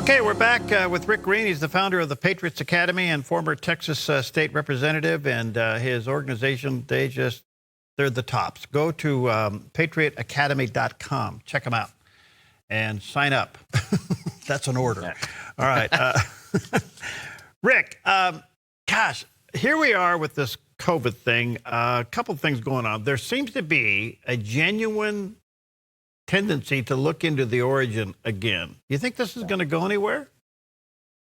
Okay, we're back with Rick Green. He's the founder of the Patriots Academy and former Texas state representative. And his organization, they're the tops. Go to patriotacademy.com. Check them out and sign up. That's an order. All right. Rick, gosh, here we are with this COVID thing. A couple of things going on. There seems to be a genuine tendency to look into the origin again. You think this is going to go anywhere?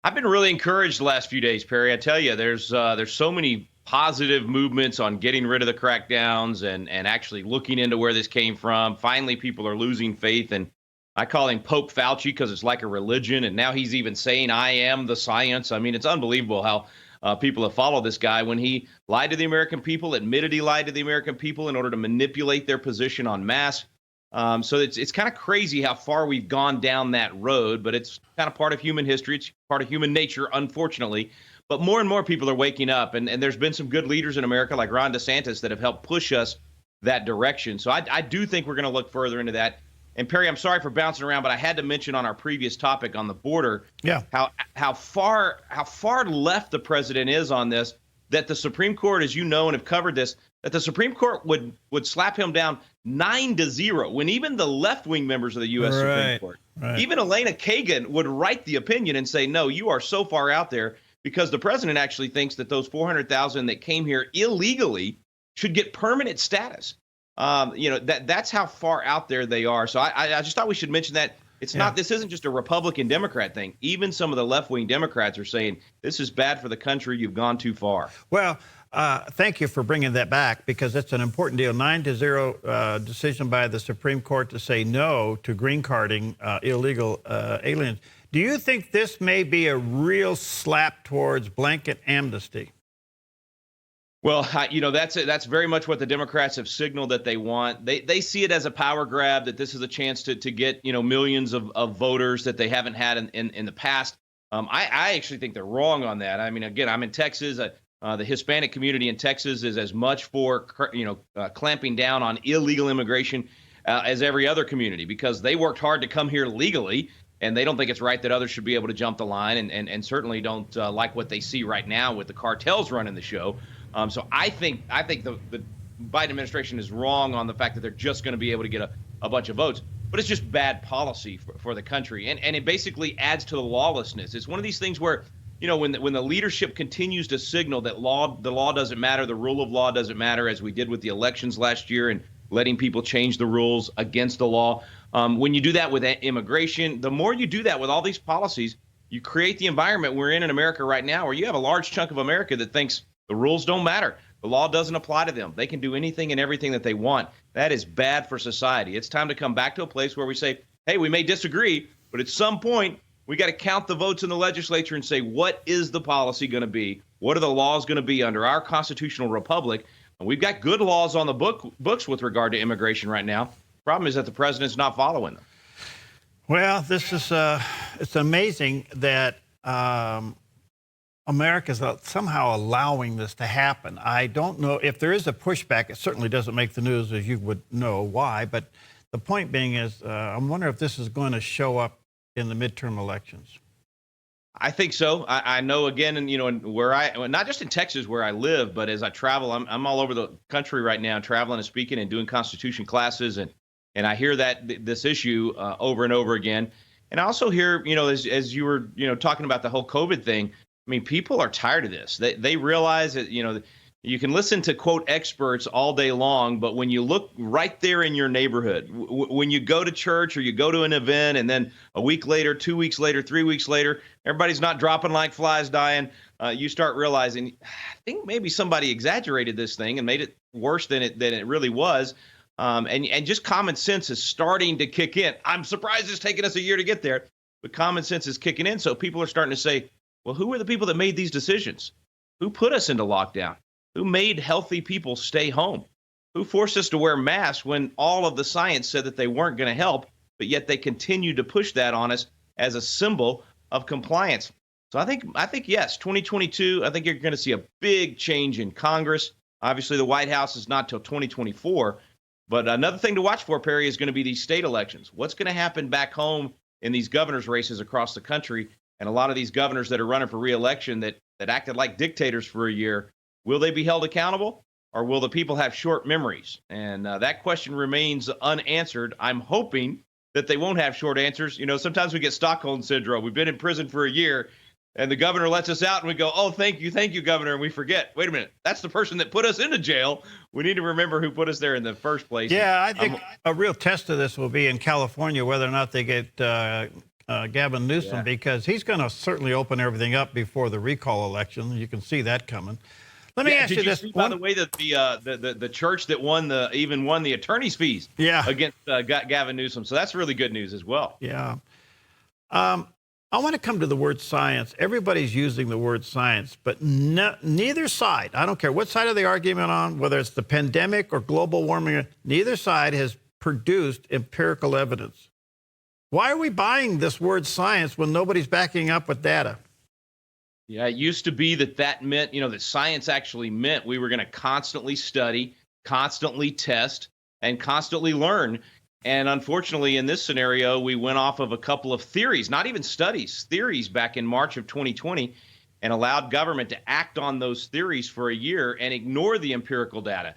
I've been really encouraged the last few days, Perry. I tell you, there's so many positive movements on getting rid of the crackdowns and actually looking into where this came from. Finally, people are losing faith, and I call him Pope Fauci because it's like a religion, and now he's even saying, I am the science. I mean, it's unbelievable how people have followed this guy when he lied to the American people, admitted he lied to the American people in order to manipulate their position on masks. So it's kind of crazy how far we've gone down that road, but it's kind of part of human history. It's part of human nature, unfortunately. But more and more people are waking up, and there's been some good leaders in America like Ron DeSantis that have helped push us that direction. So I do think we're going to look further into that. And Perry, I'm sorry for bouncing around, but I had to mention on our previous topic on the border, how far left the president is on this, that the Supreme Court, as you know and have covered this, that the Supreme Court would slap him down 9-0 when even the left-wing members of the U.S. Supreme Court, even Elena Kagan would write the opinion and say, no, you are so far out there because the president actually thinks that those 400,000 that came here illegally should get permanent status. That's how far out there they are. So I just thought we should mention that. This isn't just a Republican Democrat thing. Even some of the left-wing Democrats are saying this is bad for the country. You've gone too far. Well, thank you for bringing that back because it's an important deal. 9-0 decision by the Supreme Court to say no to green carding illegal aliens. Do you think this may be a real slap towards blanket amnesty? Well, that's very much what the Democrats have signaled that they want. They see it as a power grab, that this is a chance to get, millions of voters that they haven't had in the past. I actually think they're wrong on that. I mean, again, I'm in Texas. The Hispanic community in Texas is as much for, clamping down on illegal immigration as every other community because they worked hard to come here legally. And they don't think it's right that others should be able to jump the line and certainly don't like what they see right now with the cartels running the show. So I think the Biden administration is wrong on the fact that they're just going to be able to get a bunch of votes. But it's just bad policy for the country. And it basically adds to the lawlessness. It's one of these things where, when the leadership continues to signal that the law doesn't matter, the rule of law doesn't matter, as we did with the elections last year and letting people change the rules against the law. When you do that with immigration, the more you do that with all these policies, you create the environment we're in America right now where you have a large chunk of America that thinks the rules don't matter. The law doesn't apply to them. They can do anything and everything that they want. That is bad for society. It's time to come back to a place where we say, hey, we may disagree, but at some point, we got to count the votes in the legislature and say, what is the policy going to be? What are the laws going to be under our constitutional republic? And we've got good laws on the books with regard to immigration right now. Problem is that the president's not following them. Well, this is it's amazing that America's somehow allowing this to happen. I don't know if there is a pushback. It certainly doesn't make the news, as you would know why. But the point being is, I'm wondering if this is going to show up in the midterm elections. I think so. I know, again, and where not just in Texas where I live, but as I travel, I'm all over the country right now, traveling and speaking and doing Constitution classes, and I hear that this issue over and over again. And I also hear, as you were, talking about the whole COVID thing. I mean, people are tired of this. They realize that, you can listen to, quote, experts all day long, but when you look right there in your neighborhood, when you go to church or you go to an event and then a week later, 2 weeks later, 3 weeks later, everybody's not dropping like flies dying, you start realizing, I think maybe somebody exaggerated this thing and made it worse than it really was. And just common sense is starting to kick in. I'm surprised it's taken us a year to get there, but common sense is kicking in. So people are starting to say, well, who are the people that made these decisions? Who put us into lockdown? Who made healthy people stay home? Who forced us to wear masks when all of the science said that they weren't going to help, but yet they continued to push that on us as a symbol of compliance? So I think yes, 2022, I think you're going to see a big change in Congress. Obviously, the White House is not till 2024. But another thing to watch for, Perry, is going to be these state elections. What's going to happen back home in these governors' races across the country. And a lot of these governors that are running for reelection that acted like dictators for a year, will they be held accountable, or will the people have short memories? And that question remains unanswered. I'm hoping that they won't have short answers. You know, sometimes we get Stockholm syndrome. We've been in prison for a year, and the governor lets us out, and we go, oh, thank you, governor, and we forget. Wait a minute, that's the person that put us into jail. We need to remember who put us there in the first place. Yeah, I think a real test of this will be in California, whether or not they get Gavin Newsom, because he's going to certainly open everything up before the recall election. You can see that coming. Let me ask you this. See, by the way, that the church that won the attorney's fees against Gavin Newsom. So that's really good news as well. Yeah. I want to come to the word science. Everybody's using the word science, but neither side, I don't care what side of the argument on, whether it's the pandemic or global warming, neither side has produced empirical evidence. Why are we buying this word science when nobody's backing up with data? Yeah, it used to be that meant, that science actually meant we were going to constantly study, constantly test, and constantly learn. And unfortunately, in this scenario, we went off of a couple of theories, not even studies, theories back in March of 2020, and allowed government to act on those theories for a year and ignore the empirical data.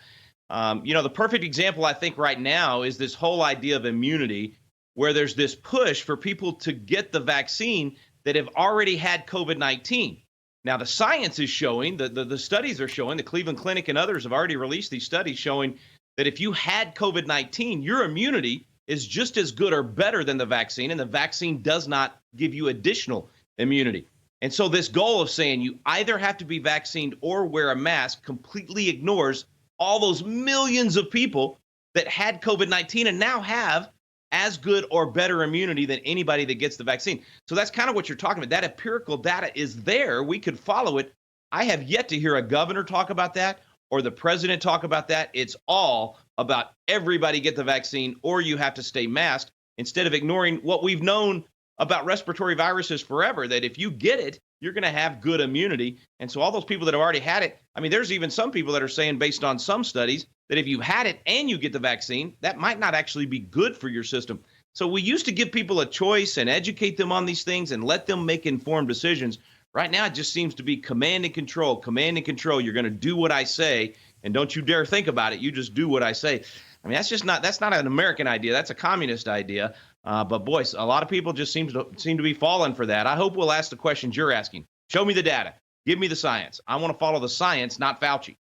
The perfect example, I think, right now is this whole idea of immunity, where there's this push for people to get the vaccine that have already had COVID-19. Now, the science is showing, the studies are showing, the Cleveland Clinic and others have already released these studies showing that if you had COVID-19, your immunity is just as good or better than the vaccine, and the vaccine does not give you additional immunity. And so this goal of saying you either have to be vaccinated or wear a mask completely ignores all those millions of people that had COVID-19 and now have as good or better immunity than anybody that gets the vaccine. So that's kind of what you're talking about. That empirical data is there. We could follow it. I have yet to hear a governor talk about that or the president talk about that. It's all about everybody get the vaccine or you have to stay masked, instead of ignoring what we've known about respiratory viruses forever, that if you get it, you're going to have good immunity. And so all those people that have already had it, I mean, there's even some people that are saying, based on some studies, that if you had it and you get the vaccine, that might not actually be good for your system. So we used to give people a choice and educate them on these things and let them make informed decisions. Right now, it just seems to be command and control, command and control. You're going to do what I say, and don't you dare think about it. You just do what I say. I mean, that's not an American idea. That's a communist idea. But boys, a lot of people just seem to be falling for that. I hope we'll ask the questions you're asking. Show me the data. Give me the science. I want to follow the science, not Fauci.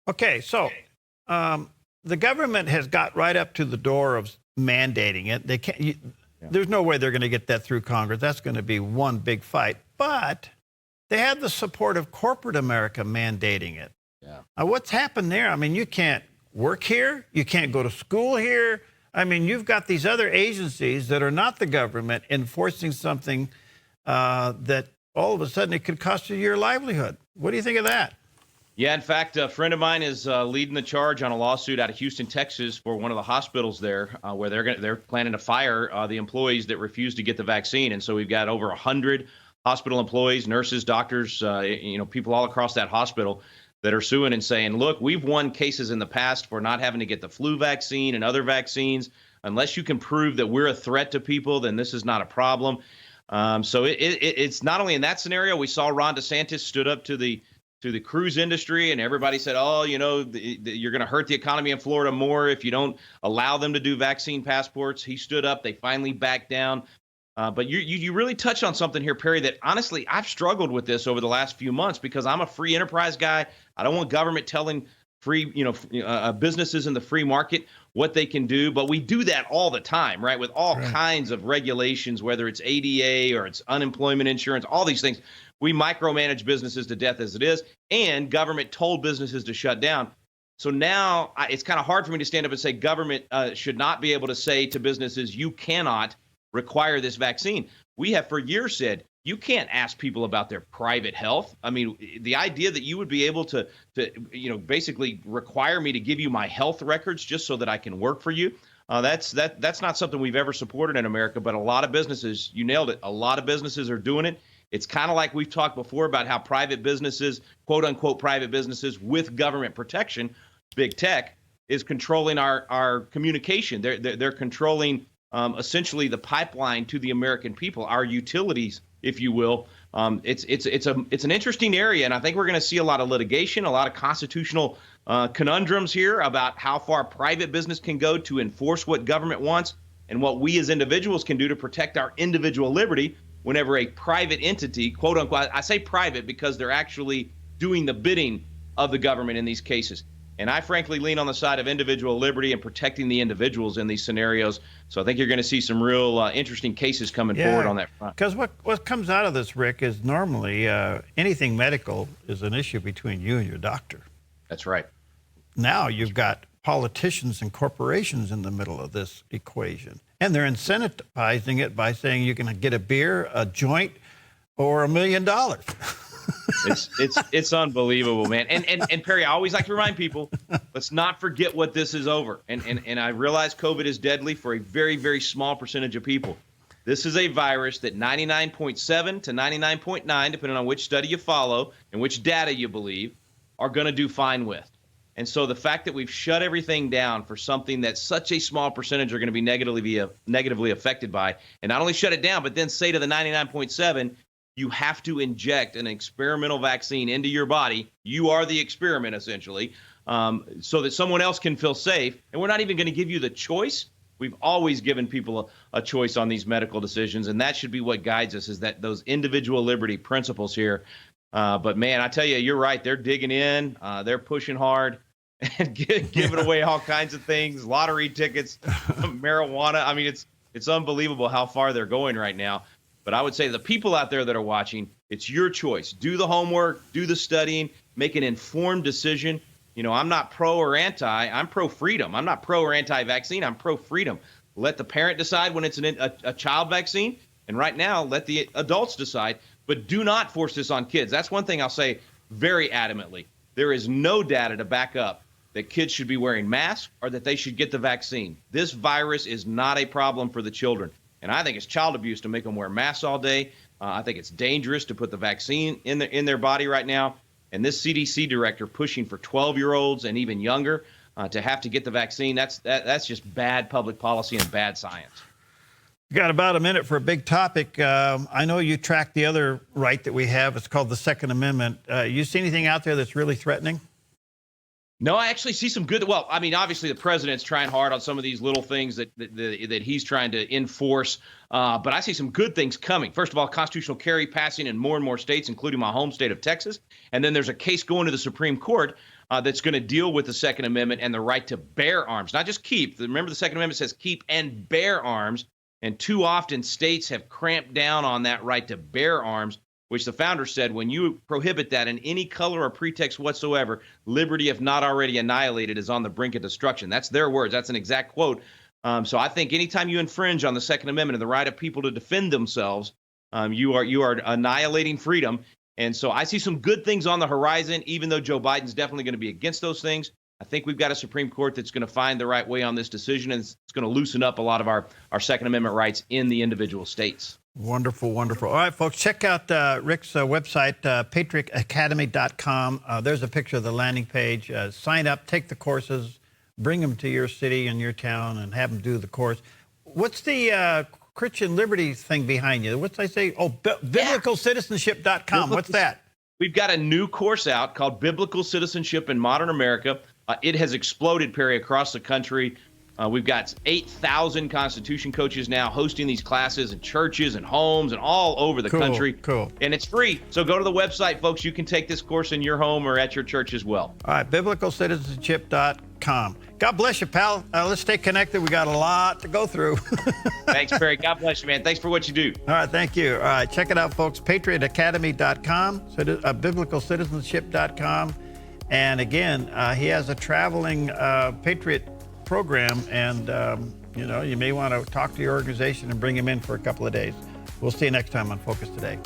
Okay, so the government has got right up to the door of mandating it. They can't. There's no way they're going to get that through Congress. That's going to be one big fight. But they have the support of corporate America mandating it. Yeah. Now, what's happened there? I mean, you can't work here. You can't go to school here. I mean, you've got these other agencies that are not the government enforcing something that all of a sudden it could cost you your livelihood. What do you think of that? Yeah, in fact, a friend of mine is leading the charge on a lawsuit out of Houston, Texas, for one of the hospitals there, where they're planning to fire the employees that refuse to get the vaccine. And so we've got over 100 hospital employees, nurses, doctors, people all across that hospital that are suing and saying, look, we've won cases in the past for not having to get the flu vaccine and other vaccines. Unless you can prove that we're a threat to people, then this is not a problem. So it's not only in that scenario. We saw Ron DeSantis stood up to the cruise industry, and everybody said, oh, you're going to hurt the economy in Florida more if you don't allow them to do vaccine passports. He stood up. They finally backed down. But you really touched on something here, Perry, that honestly, I've struggled with this over the last few months because I'm a free enterprise guy. I don't want government telling businesses in the free market what they can do. But we do that all the time, right? With all kinds of regulations, whether it's ADA or it's unemployment insurance, all these things. We micromanage businesses to death as it is, and government told businesses to shut down. So now it's kind of hard for me to stand up and say government should not be able to say to businesses, you cannot require this vaccine. We have for years said you can't ask people about their private health. I mean, the idea that you would be able to basically require me to give you my health records just so that I can work for you, that's not something we've ever supported in America. But a lot of businesses, you nailed it, a lot of businesses are doing it. It's kind of like we've talked before about how private businesses, quote unquote, private businesses with government protection, big tech, is controlling our communication. They're controlling essentially the pipeline to the American people, our utilities, if you will. It's an interesting area, and I think we're going to see a lot of litigation, a lot of constitutional conundrums here about how far private business can go to enforce what government wants, and what we as individuals can do to protect our individual liberty whenever a private entity, quote unquote, I say private because they're actually doing the bidding of the government in these cases. And I frankly lean on the side of individual liberty and protecting the individuals in these scenarios. So I think you're going to see some real interesting cases coming forward on that front. Because what comes out of this, Rick, is normally anything medical is an issue between you and your doctor. That's right. Now you've got politicians and corporations in the middle of this equation. And they're incentivizing it by saying you can get a beer, a joint, or $1 million. It's unbelievable, man. And Perry, I always like to remind people, let's not forget what this is over. And I realize COVID is deadly for a very, very small percentage of people. This is a virus that 99.7 to 99.9, depending on which study you follow and which data you believe, are going to do fine with. And so the fact that we've shut everything down for something that such a small percentage are going to be negatively affected by, and not only shut it down, but then say to the 99.7, you have to inject an experimental vaccine into your body. You are the experiment, essentially, so that someone else can feel safe. And we're not even going to give you the choice. We've always given people a choice on these medical decisions, and that should be what guides us, is that those individual liberty principles here. But, man, I tell you, you're right. They're digging in. They're pushing hard and giving away all kinds of things, lottery tickets, marijuana. I mean, it's unbelievable how far they're going right now. But I would say the people out there that are watching, it's your choice. Do the homework, do the studying, make an informed decision. You know, I'm not pro or anti. I'm pro-freedom. I'm not pro or anti-vaccine. I'm pro-freedom. Let the parent decide when it's a child vaccine. And right now, let the adults decide. But do not force this on kids. That's one thing I'll say very adamantly. There is no data to back up that kids should be wearing masks or that they should get the vaccine. This virus is not a problem for the children. And I think it's child abuse to make them wear masks all day. I think it's dangerous to put the vaccine in their body right now. And this CDC director pushing for 12-year-olds and even younger to have to get the vaccine, that's just bad public policy and bad science. You got about a minute for a big topic. I know you track the other right that we have. It's called the Second Amendment. You see anything out there that's really threatening? No, I actually see some good. Well, I mean, obviously the president's trying hard on some of these little things that he's trying to enforce. But I see some good things coming. First of all, constitutional carry passing in more and more states, including my home state of Texas. And then there's a case going to the Supreme Court that's going to deal with the Second Amendment and the right to bear arms, not just keep. Remember, the Second Amendment says keep and bear arms. And too often states have cramped down on that right to bear arms, which the founder said, when you prohibit that in any color or pretext whatsoever, liberty, if not already annihilated, is on the brink of destruction. That's their words. That's an exact quote. So I think anytime you infringe on the Second Amendment and the right of people to defend themselves, you are annihilating freedom. And so I see some good things on the horizon, even though Joe Biden's definitely going to be against those things. I think we've got a Supreme Court that's going to find the right way on this decision, and it's going to loosen up a lot of our Second Amendment rights in the individual states. Wonderful, wonderful. All right, folks, check out Rick's website, patriotacademy.com. There's a picture of the landing page. Sign up, take the courses, bring them to your city and your town, and have them do the course. What's the Christian liberty thing behind you? What's I say? Oh, biblicalcitizenship.com. What's that? We've got a new course out called Biblical Citizenship in Modern America. It has exploded, Perry, across the country. We've got 8,000 Constitution coaches now hosting these classes in churches and homes and all over the country. Cool. And it's free. So go to the website, folks. You can take this course in your home or at your church as well. All right, biblicalcitizenship.com. God bless you, pal. Let's stay connected. We got a lot to go through. Thanks, Perry. God bless you, man. Thanks for what you do. All right, thank you. All right, check it out, folks. patriotacademy.com, biblicalcitizenship.com. And again, he has a traveling Patriot program, and you may want to talk to your organization and bring him in for a couple of days. We'll see you next time on Focus Today.